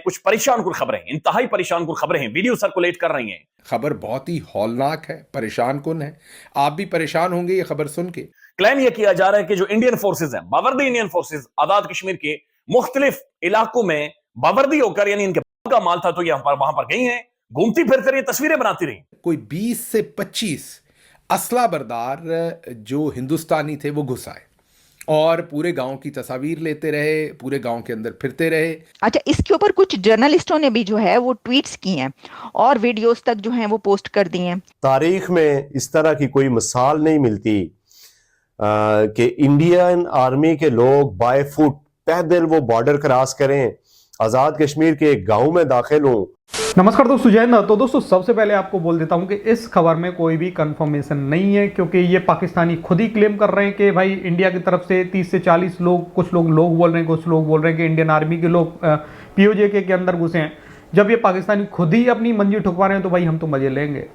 कुछ परेशान कुन खबरें, इंतहाई परेशान कुन खबरें हैं, वीडियो सर्कुलेट कर रही हैं। खबर बहुत ही हौलनाक है, परेशान कुन है। आप भी परेशान होंगे ये खबर सुन के। क्लेम यह किया जा रहा है कि जो इंडियन फोर्सेज हैं, बावर्दी इंडियन फोर्सेज आजाद कश्मीर के मुख्तलिफ इलाकों में बावर्दी होकर, यानी इनके का माल था तो ये वहां पर गई हैं, घूमती फिरती रही, तस्वीरें बनाती रही। कोई 20 से 25 असला बरदार जो हिंदुस्तानी थे वो घुस आए और पूरे गांव की तस्वीर लेते रहे, पूरे गांव के अंदर फिरते रहे। अच्छा, इसके ऊपर कुछ जर्नलिस्टों ने भी जो है वो ट्वीट्स की हैं और वीडियोस तक जो हैं वो पोस्ट कर दी हैं। तारीख में इस तरह की कोई मिसाल नहीं मिलती कि इंडियन आर्मी के लोग बाय फुट पैदल वो बॉर्डर क्रॉस करें, आज़ाद कश्मीर के एक गांव में दाखिल हों। नमस्कार दोस्तों, जय हिंद। तो दोस्तों सबसे पहले आपको बोल देता हूं कि इस खबर में कोई भी कंफर्मेशन नहीं है, क्योंकि ये पाकिस्तानी खुद ही क्लेम कर रहे हैं कि भाई इंडिया की तरफ से 30 से 40 लोग, कुछ लोग बोल रहे हैं, कुछ लोग बोल रहे हैं कि इंडियन आर्मी के लोग पीओजे के अंदर घुसे हैं। जब ये पाकिस्तानी खुद ही अपनी मंजी ठुकवा रहे हैं तो भाई हम तो मजे लेंगे।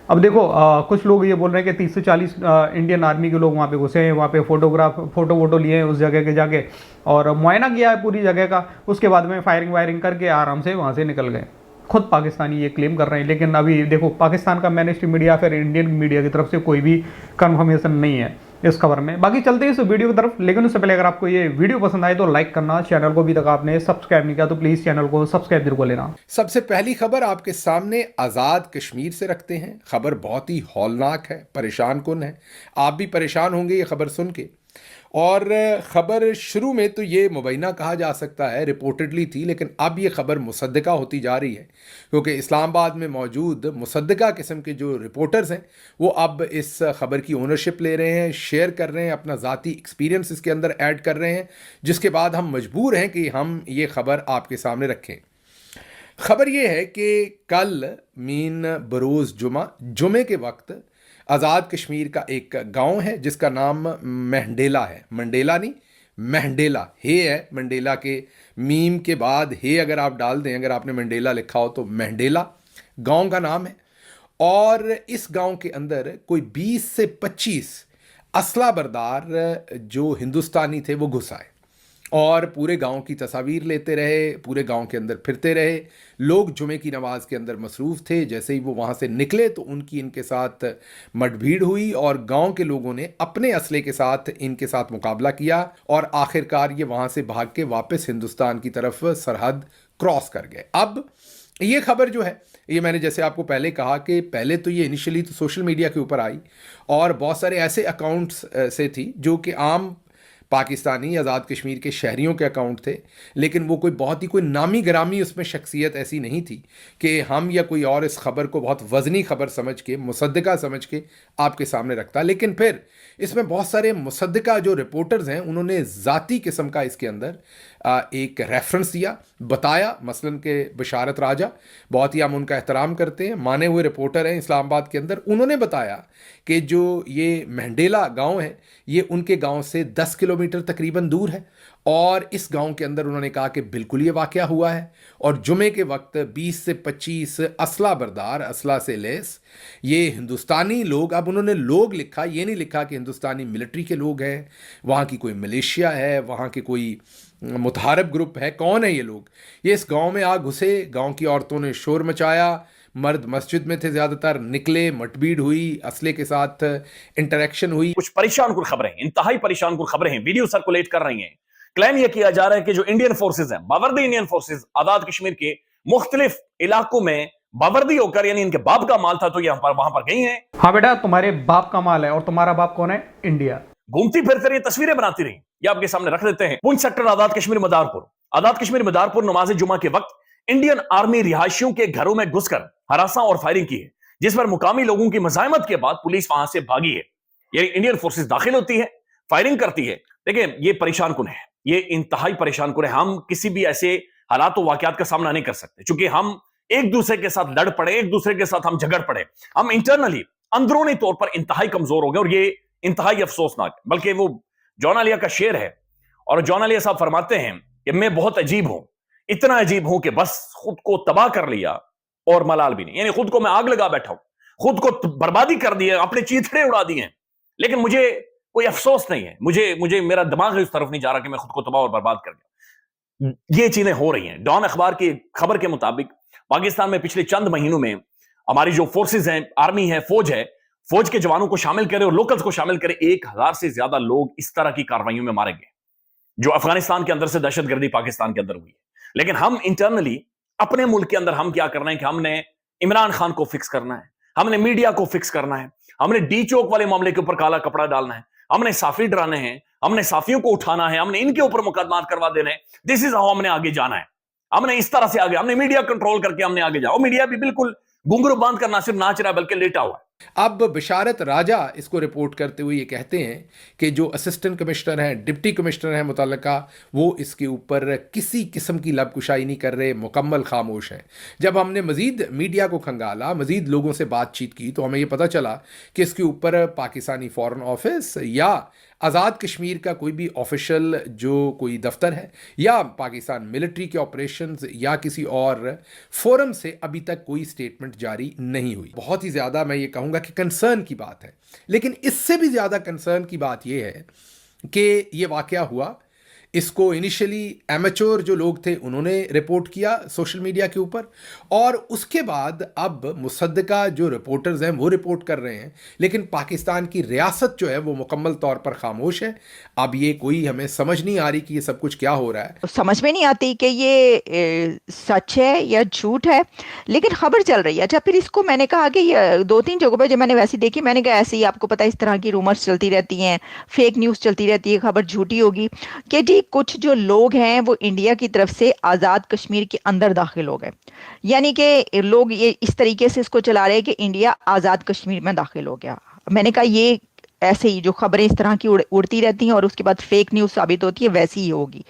अब देखो, कुछ लोग ये बोल रहे हैं कि 30 से 40 इंडियन आर्मी के लोग वहाँ पे घुसे हैं, वहाँ पे फोटो लिए हैं उस जगह के जाके, और मुआयना किया है पूरी जगह का। उसके बाद में फायरिंग वायरिंग करके आराम से वहाँ से निकल गए। खुद पाकिस्तानी ये क्लेम कर रहे हैं, लेकिन अभी देखो पाकिस्तान का मेनस्ट्रीम मीडिया फिर इंडियन मीडिया की तरफ से कोई भी कंफर्मेशन नहीं है इस खबर में। बाकी चलते हैं इस वीडियो की तरफ, लेकिन उससे पहले अगर आपको ये वीडियो पसंद आए तो लाइक करना, चैनल को अभी तक आपने सब्सक्राइब नहीं किया तो प्लीज चैनल को सब्सक्राइब जरूर लेना। सबसे पहली खबर आपके सामने आज़ाद कश्मीर से रखते हैं। खबर बहुत ही हौलनाक है, परेशान कुन है। आप भी परेशान होंगे ये खबर सुन के। और ख़बर शुरू में तो ये मुबैना कहा जा सकता है, रिपोर्टेडली थी, लेकिन अब ये ख़बर मुसद्दका होती जा रही है, क्योंकि इस्लामाबाद में मौजूद मुसद्दका किस्म के जो रिपोर्टर्स हैं वो अब इस ख़बर की ओनरशिप ले रहे हैं, शेयर कर रहे हैं, अपना ज़ाती एक्सपीरियंस इसके अंदर ऐड कर रहे हैं, जिसके बाद हम मजबूर हैं कि हम ये ख़बर आपके सामने रखें। ख़बर ये है कि कल मीन बरोज़ जुमे के वक्त आज़ाद कश्मीर का एक गांव है जिसका नाम महडेला है। मंडेला नहीं, महडेला हे है। मंडेला के मीम के बाद हे अगर आप डाल दें, अगर आपने मंडेला लिखा हो तो महडेला गांव का नाम है। और इस गांव के अंदर कोई 20 से 25 असला बरदार जो हिंदुस्तानी थे वो घुस आए और पूरे गांव की तस्वीर लेते रहे, पूरे गांव के अंदर फिरते रहे। लोग जुमे की नमाज के अंदर मसरूफ़ थे। जैसे ही वो वहाँ से निकले तो उनकी इनके साथ मठभीड़ हुई और गांव के लोगों ने अपने असले के साथ इनके साथ मुकाबला किया और आखिरकार ये वहाँ से भाग के वापस हिंदुस्तान की तरफ सरहद क्रॉस कर गए। अब ये खबर जो है, ये मैंने जैसे आपको पहले कहा कि पहले तो ये इनिशियली तो सोशल मीडिया के ऊपर आई और बहुत सारे ऐसे अकाउंट्स से थी जो कि आम पाकिस्तानी आज़ाद कश्मीर के शहरियों के अकाउंट थे, लेकिन वो कोई बहुत ही कोई नामी गिरामी उसमें शख्सियत ऐसी नहीं थी कि हम या कोई और इस खबर को बहुत वज़नी खबर समझ के, मुसद्दका समझ के आपके सामने रखता। लेकिन फिर इसमें बहुत सारे मुसद्दका जो रिपोर्टर्स हैं उन्होंने ज़ाती किस्म का इसके अंदर एक रेफरेंस दिया, बताया। मसलन के बशारत राजा, बहुत ही हम उनका एहतराम करते हैं, माने हुए रिपोर्टर हैं इस्लामाबाद के अंदर, उन्होंने बताया कि जो ये महडेला गांव है ये उनके गांव से 10 किलोमीटर तकरीबन दूर है और इस गांव के अंदर उन्होंने कहा कि बिल्कुल ये वाक़या हुआ है। और जुमे के वक्त 20 से 25 असला बरदार, असला से लेस ये हिंदुस्तानी लोग, अब उन्होंने लोग लिखा, ये नहीं लिखा कि हिंदुस्तानी मिलिट्री के लोग हैं, वहाँ की कोई मलेशिया है, वहाँ के कोई मुतहारब ग्रुप है, कौन है ये लोग। ये इस गांव में आ घुसे, गांव की औरतों ने शोर मचाया, मर्द मस्जिद में थे ज़्यादातर, निकले, मठभीड़ हुई, असले के साथ इंटरेक्शन हुई। कुछ परेशान कुन खबरें, इंतहाई परेशान कुन खबरें हैं, वीडियो सर्कुलेट कर रही हैं। क्लेम यह किया जा रहा है कि जो इंडियन फोर्सेज हैं, बावर्दी इंडियन फोर्सेज आजाद कश्मीर के मुख्तलिफ इलाकों में बावर्दी होकर, यानी इनके बाप का माल था तो ये वहां पर गई हैं। हाँ बेटा, तुम्हारे बाप का माल है और तुम्हारा बाप कौन है? इंडिया। घूमती फिरती रही, तस्वीरें बनाती रही। ये आपके सामने रख देते हैं। पुंछ सेक्टर आजाद कश्मीर मदारपुर, आजाद कश्मीर मदारपुर नमाज जुमा के वक्त इंडियन आर्मी रिहायशियों के घरों में घुसकर हरासा और फायरिंग की है, जिस पर मुकामी लोगों की मजामत के बाद पुलिस वहां से भागी है। ये इंडियन फोर्सेस दाखिल होती है, फायरिंग करती है। देखिए, ये परेशान कुन है, ये इंतहाई परेशान कुन है। हम किसी भी ऐसे हालात और वाकयात का सामना नहीं कर सकते, क्योंकि हम एक दूसरे के साथ लड़ पड़े, एक दूसरे के साथ हम झगड़ पड़े, हम इंटरनली अंदरूनी तौर पर इंतहाई कमजोर हो गए। और ये इंतहाई अफसोसनाक, बल्कि वो जॉन आलिया का शेर है, और जॉन आलिया साहब फरमाते हैं कि मैं बहुत अजीब हूं, इतना अजीब हूं कि बस खुद को तबाह कर लिया और मलाल भी नहीं, यानी खुद को मैं आग लगा बैठा हूं, खुद को बर्बादी कर दी है, अपने चीथड़े उड़ा दिए हैं, लेकिन मुझे कोई अफसोस नहीं है। मुझे मेरा दिमाग उस तरफ नहीं जा रहा कि मैं खुद को तबाह और बर्बाद कर गया। ये चीजें हो रही हैं। डॉन अखबार की खबर के मुताबिक पाकिस्तान में पिछले चंद महीनों में हमारी जो फोर्सेज हैं, आर्मी है, फौज के जवानों को शामिल करे और लोकल्स को शामिल करे, 1000 से ज्यादा लोग इस तरह की कार्रवाइयों में मारे गए जो अफगानिस्तान के अंदर से दहशतगर्दी पाकिस्तान के अंदर हुई है। लेकिन हम इंटरनली अपने मुल्क के अंदर हम क्या कर रहे हैं कि हमने इमरान खान को फिक्स करना है, हमने मीडिया को फिक्स करना है, हमने डी चौक वाले मामले के ऊपर काला कपड़ा डालना है, हमने साफी डराने हैं, हमने साफियों को उठाना है, हमने इनके ऊपर मुकदमात करवा देने हैं। दिस इज हाउ हमने आगे जाना है। हमने इस तरह से आगे, हमने मीडिया कंट्रोल करके हमने आगे जाओ। मीडिया भी बिल्कुल घुंघरू बांध कर ना सिर्फ नाच रहा है बल्कि लेटा हुआ है। अब बिशारत राजा इसको रिपोर्ट करते हुए ये कहते हैं कि जो असिस्टेंट कमिश्नर हैं, डिप्टी कमिश्नर हैं मुतल्लिका, वो इसके ऊपर किसी किस्म की लबकुशाई नहीं कर रहे, मुकम्मल खामोश हैं। जब हमने मज़ीद मीडिया को खंगाला, मज़ीद लोगों से बातचीत की, तो हमें ये पता चला कि इसके ऊपर पाकिस्तानी फ़ॉरेन ऑफिस या आज़ाद कश्मीर का कोई भी ऑफिशियल जो कोई दफ्तर है या पाकिस्तान मिलिट्री के ऑपरेशंस या किसी और फोरम से अभी तक कोई स्टेटमेंट जारी नहीं हुई। बहुत ही ज़्यादा मैं ये कहूँगा कि कंसर्न की बात है। लेकिन इससे भी ज़्यादा कंसर्न की बात ये है कि ये वाक़या हुआ, इसको इनिशियली एमेच्योर जो लोग थे उन्होंने रिपोर्ट किया सोशल मीडिया के ऊपर, और उसके बाद अब मुसद्दका जो रिपोर्टर्स हैं वो रिपोर्ट कर रहे हैं, लेकिन पाकिस्तान की रियासत जो है वो मुकम्मल तौर पर खामोश है। अब ये कोई हमें समझ नहीं आ रही कि ये सब कुछ क्या हो रहा है। समझ में नहीं आती कि ये सच है या झूठ है, लेकिन खबर चल रही है। अच्छा, फिर इसको मैंने कहा कि ये 2-3 जगहों पे जब मैंने वैसी देखी, मैंने कहा ऐसे ही आपको पता है इस तरह की रूमर्स चलती रहती हैं, फेक न्यूज़ चलती रहती है, खबर झूठी होगी कि जी कुछ जो लोग हैं वो इंडिया की तरफ से आज़ाद कश्मीर के अंदर दाखिल हो गए। यानी कि लोग ये इस तरीके से इसको चला रहे हैं कि इंडिया आज़ाद कश्मीर में दाखिल हो गया। मैंने कहा ये ऐसे ही जो खबरें इस तरह की उड़ती रहती हैं और उसके बाद फेक न्यूज़ साबित होती है, वैसी ही होगी।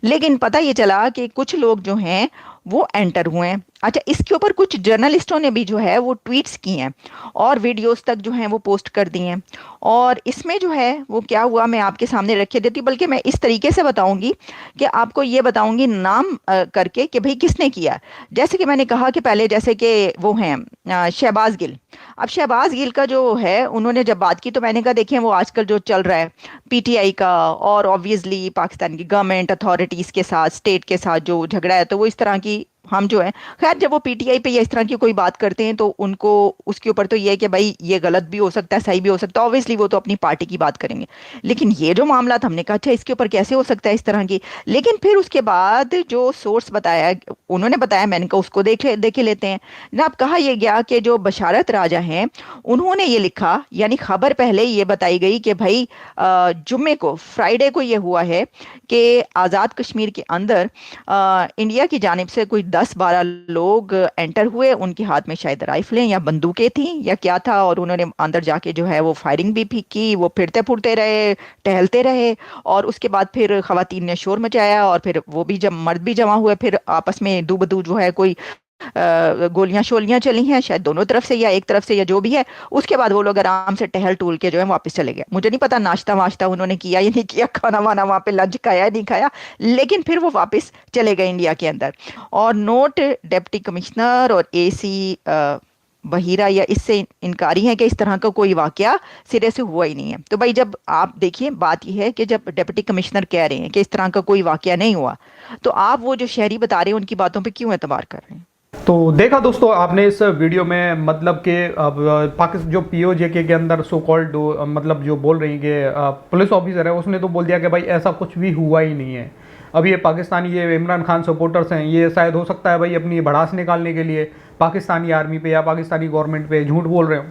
लेकिन पता ये चला कि कुछ लोग जो हैं वो एंटर हुए हैं। अच्छा, इसके ऊपर कुछ जर्नलिस्टों ने भी जो है वो ट्वीट्स की हैं और वीडियोस तक जो हैं वो पोस्ट कर दी हैं। और इसमें जो है वो क्या हुआ मैं आपके सामने रखे देती, बल्कि मैं इस तरीके से बताऊंगी कि आपको ये बताऊंगी नाम करके कि भाई किसने किया। जैसे कि मैंने कहा कि पहले जैसे कि वो हैं शहबाज गिल। अब शहबाज गिल का जो है उन्होंने जब बात की तो मैंने कहा देखें वो आजकल जो चल रहा है पीटीआई का और ऑब्वियसली पाकिस्तान की गवर्नमेंट अथॉरिटीज़ के साथ, स्टेट के साथ जो झगड़ा है, तो वो इस तरह की हम जो है, खैर जब वो पीटीआई पे या इस तरह की कोई बात करते हैं तो उनको उसके ऊपर तो ये है कि भाई ये गलत भी हो सकता है, सही भी हो सकता है, ऑब्वियसली वो तो अपनी पार्टी की बात करेंगे। लेकिन ये जो मामला था, हमने कहा अच्छा इसके ऊपर कैसे हो सकता है इस तरह की। लेकिन फिर उसके बाद जो सोर्स बताया उन्होंने बताया, मैंने कहा उसको देख लेते हैं जनाब। कहा यह गया कि जो बशारत राजा हैं उन्होंने ये लिखा, यानी खबर पहले ये बताई गई कि भाई जुम्मे को, फ्राइडे को ये हुआ है कि आज़ाद कश्मीर के अंदर इंडिया की जानिब से कोई 10-12 लोग एंटर हुए, उनके हाथ में शायद राइफलें या बंदूकें थी या क्या था, और उन्होंने अंदर जाके जो है वो फायरिंग भी की। वो फिरते फुरते रहे, टहलते रहे, और उसके बाद फिर खवातीन ने शोर मचाया, और फिर वो भी जब मर्द भी जमा हुए, फिर आपस में दूबदू जो है कोई गोलियां शोलियां चली हैं, शायद दोनों तरफ से या एक तरफ से या जो भी है। उसके बाद वो लोग आराम से टहल टूल के जो है वापस चले गए। मुझे नहीं पता नाश्ता वाश्ता उन्होंने किया या नहीं किया, खाना वाना वहां पे लंच खाया नहीं खाया, लेकिन फिर वो वापस चले गए इंडिया के अंदर। और नोट डिप्टी कमिश्नर और एसी बहीरा या इससे इनकारी है कि इस तरह का कोई वाकया सिरे से हुआ ही नहीं है। तो भाई जब आप देखिए, बात यह है कि जब डिप्टी कमिश्नर कह रहे हैं कि इस तरह का कोई वाकया नहीं हुआ, तो आप वो जो शहरी बता रहे हैं उनकी बातों पे क्यों एतबार कर रहे हैं? तो देखा दोस्तों आपने इस वीडियो में, मतलब कि पाकिस्तान जो पीओजे के अंदर सो कॉल्ड मतलब जो बोल रही कि पुलिस ऑफिसर है, उसने तो बोल दिया कि भाई ऐसा कुछ भी हुआ ही नहीं है। अब ये पाकिस्तानी ये इमरान खान सपोर्टर्स हैं, ये शायद हो सकता है भाई अपनी भड़ास निकालने के लिए पाकिस्तानी आर्मी पे या पाकिस्तानी गवर्नमेंट पे झूठ बोल रहे हो,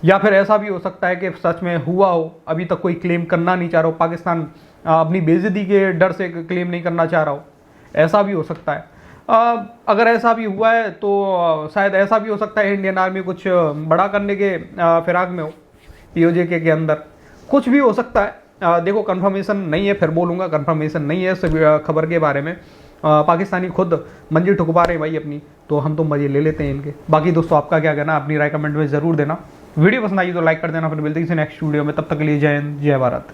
या फिर ऐसा भी हो सकता है कि सच में हुआ हो, अभी तक कोई क्लेम करना नहीं चाह रहा हो, पाकिस्तान अपनी बेइज्जती के डर से क्लेम नहीं करना चाह रहा हो, ऐसा भी हो सकता है। अगर ऐसा भी हुआ है तो शायद ऐसा भी हो सकता है इंडियन आर्मी कुछ बड़ा करने के फिराक में हो, पीओजे के अंदर कुछ भी हो सकता है। देखो कंफर्मेशन नहीं है, फिर बोलूँगा कंफर्मेशन नहीं है इस खबर के बारे में। पाकिस्तानी खुद मंजी ठुकवा रहे भाई अपनी, तो हम तो मजे ले लेते हैं इनके। बाकी दोस्तों आपका क्या कहना, अपनी राय कमेंट में ज़रूर देना। वीडियो पसंद आई तो लाइक कर देना, फिर मिलते हैं किसी नेक्स्ट वीडियो में। तब तक के लिए जय हिंद, जय भारत।